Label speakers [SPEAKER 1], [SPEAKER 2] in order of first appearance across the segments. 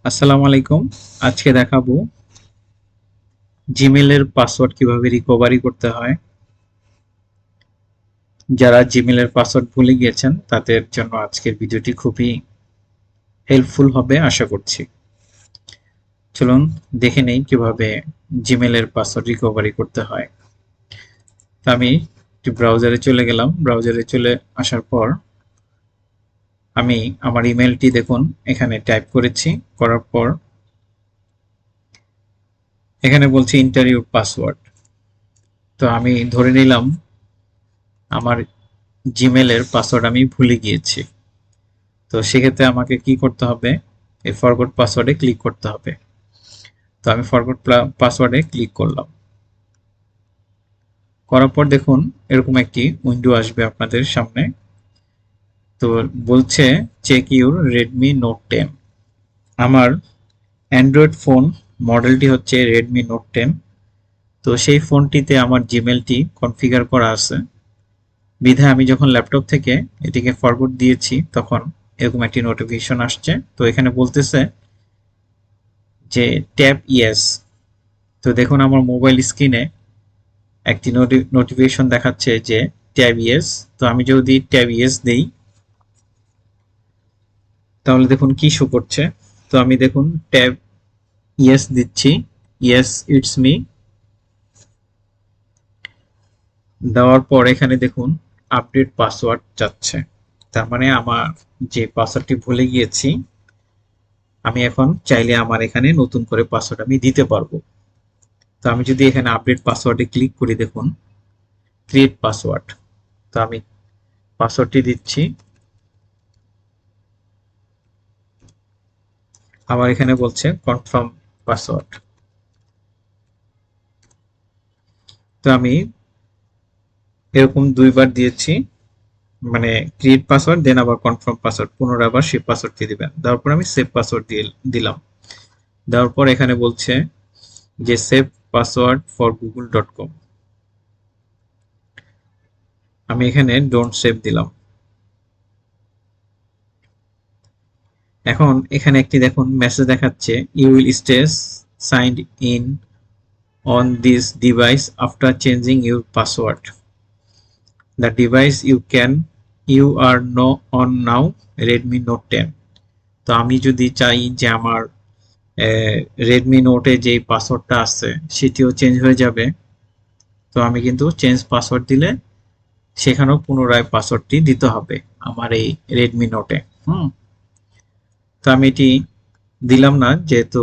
[SPEAKER 1] আসসালামু আলাইকুম। আজকে দেখাবো জিমেলের পাসওয়ার্ড কিভাবে রিকভারি করতে হয়। যারা জিমেলের পাসওয়ার্ড ভুলে গিয়েছেন তাদের জন্য আজকের ভিডিওটি খুবই হেল্পফুল হবে আশা করছি। চলুন দেখে নেই কিভাবে জিমেলের পাসওয়ার্ড রিকভারি করতে হয়। তো আমি একটি ব্রাউজারে চলে গেলাম। ব্রাউজারে চলে আসার পর আমি আমার ইমেলটি দেখুন এখানে টাইপ করেছি। করার পর এখানে বলছি এন্টার ইউর পাসওয়ার্ড। তো আমি ধরে নিলাম আমার জিমেলের পাসওয়ার্ড আমি ভুলে গিয়েছি। তো সেক্ষেত্রে আমাকে কি করতে হবে, এই ফরগট পাসওয়ার্ডে ক্লিক করতে হবে। তো আমি ফরগট পাসওয়ার্ডে ক্লিক করলাম। করার পর দেখুন এরকম একটি উইন্ডো আসবে আপনাদের সামনে। তো বলছে চেক ইউর রেডমি নোট 10। আমার অ্যান্ড্রয়েড ফোন মডেলটি হচ্ছে রেডমি নোট 10। তো সেই ফোনটিতে আমার জিমেলটি কনফিগার করা আছে বিধায় আমি যখন ল্যাপটপ থেকে এটিকে ফরগট দিয়েছি তখন এরকম একটি নোটিফিকেশন আসছে। তো এখানে বলতেছে যে ট্যাপ ইয়েস। তো দেখুন আমার মোবাইল স্ক্রিনে একটি নোটিফিকেশন দেখাচ্ছে যে ট্যাব ইয়েস। তো আমি যদি ট্যাব ইয়েস দেই তাহলে দেখুন কি শো করছে। তো আমি দেখুন ট্যাব ইয়েস দিচ্ছি, ইয়েস ইটস মি দেওয়ার পর এখানে দেখুন আপডেট পাসওয়ার্ড চাচ্ছে। তার মানে আমার যে পাসওয়ার্ডটি ভুলে গিয়েছি আমি এখন চাইলে আমার এখানে নতুন করে পাসওয়ার্ড আমি দিতে পারবো। তো আমি যদি এখানে আপডেট পাসওয়ার্ডে ক্লিক করি দেখুন ক্রিয়েট পাসওয়ার্ড। তো আমি পাসওয়ার্ডটি দিচ্ছি। আবার এখানে বলছে কনফার্ম পাসওয়ার্ড। তো আমি এরকম দুইবার দিয়েছি, মানে ক্রিয়েট পাসওয়ার্ড দেন আবার কনফার্ম পাসওয়ার্ড, পুনরায় আবার সেই পাসওয়ার্ডটি দিবেন। দেওয়ার পর আমি সেভ পাসওয়ার্ড দিলাম। দেওয়ার পর এখানে বলছে যে সেভ পাসওয়ার্ড ফর google.com। আমি এখানে ডোন্ট সেভ দিলাম। এখন এখানে একটি দেখুন মেসেজ দেখাচ্ছে you will stay signed in on this device after changing your password. The device you are on now Redmi Note 10। তো আমি যদি চাই যে আমার Redmi Note এ যে পাসওয়ার্ডটা আছে সেটিও চেঞ্জ হয়ে যাবে, তো আমি কিন্তু চেঞ্জ পাসওয়ার্ড দিলে সেখানেও পুনরায় পাসওয়ার্ডটি দিতে হবে আমার এই Redmi Note এ। তো আমি এটি দিলাম না, যেহেতু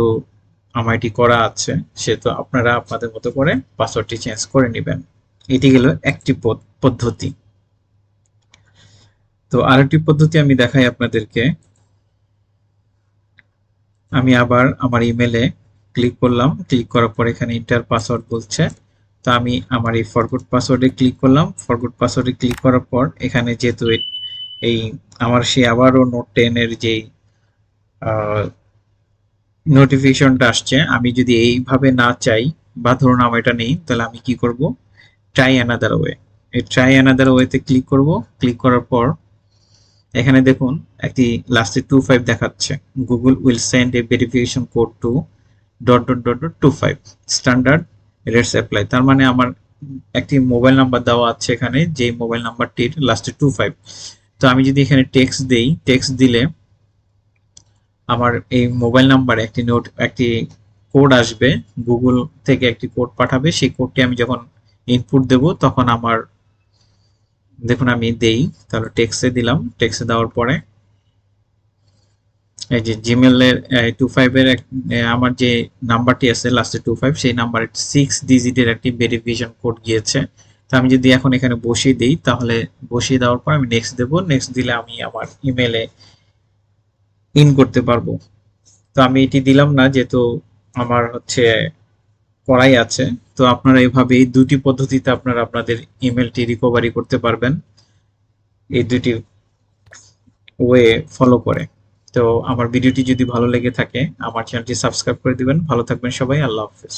[SPEAKER 1] আমার এটি করা আছে সেহেতু আপনারা আপনাদের মতো করে পাসওয়ার্ডটি চেঞ্জ করে নেবেন। এটি গেল একটি পদ্ধতি। তো আরেকটি পদ্ধতি আমি দেখাই আপনাদেরকে। আমি আবার আমার ইমেলে ক্লিক করলাম। ক্লিক করার পর এখানে এন্টার পাসওয়ার্ড বলছে। তো আমি আমার এই ফরগট পাসওয়ার্ডে ক্লিক করলাম। ফরগট পাসওয়ার্ডে ক্লিক করার পর এখানে যেহেতু এই আমার সেই আবারও নোট 10 এর যেই নোটিফিকেশনটা আসছে, আমি যদি এইভাবে না চাই বা ধরুন আমার এটা নেই, তাহলে আমি কি করব, ট্রাই অ্যানাদার ওয়ে। এই ট্রাই অ্যানাদার ওয়েতে ক্লিক করব। ক্লিক করার পর এখানে দেখুন একটি লাস্টে 25 দেখাচ্ছে, Google will send a verification code to .25 standard rates apply. তার মানে আমার একটি মোবাইল নাম্বার দেওয়া আছে এখানে, যে মোবাইল নাম্বারটির লাস্টে 25। তো আমি যদি এখানে টেক্সট দেই, টেক্সট দিলে আমার এই মোবাইল নাম্বারে একটি কোড আসবে, গুগল থেকে একটি কোড পাঠাবে। সেই কোডটি আমি যখন ইনপুট দেব তখন আমার দেখুন আমি দেই, তাহলে টেক্সটে দিলাম। টেক্সটে দেওয়ার পরে এই যে জিমেলের 25 এর আমার যে নাম্বারটি আছে লাস্টে 25, সেই নাম্বারে 6 ডিজিটের একটি ভেরিফিকেশন কোড গিয়েছে। তো আমি যদি এখন এখানে বসিয়ে দিই, তাহলে বসিয়ে দেওয়ার পর আমি নেক্সট দেব। নেক্সট দিলে আমি আমার ইমেলে ইন করতে পারবো। তো আমি এটি দিলাম না, যেহেতু আমার হচ্ছে করাই আছে। তো আপনারা এভাবে এই দুটি পদ্ধতিতে আপনারা আপনাদের ইমেলটি রিকভারি করতে পারবেন, এই দুটি ওয়ে ফলো করে। তো আমার ভিডিওটি যদি ভালো লেগে থাকে আমার চ্যানেলটি সাবস্ক্রাইব করে দিবেন। ভালো থাকবেন সবাই, আল্লাহ হাফেজ।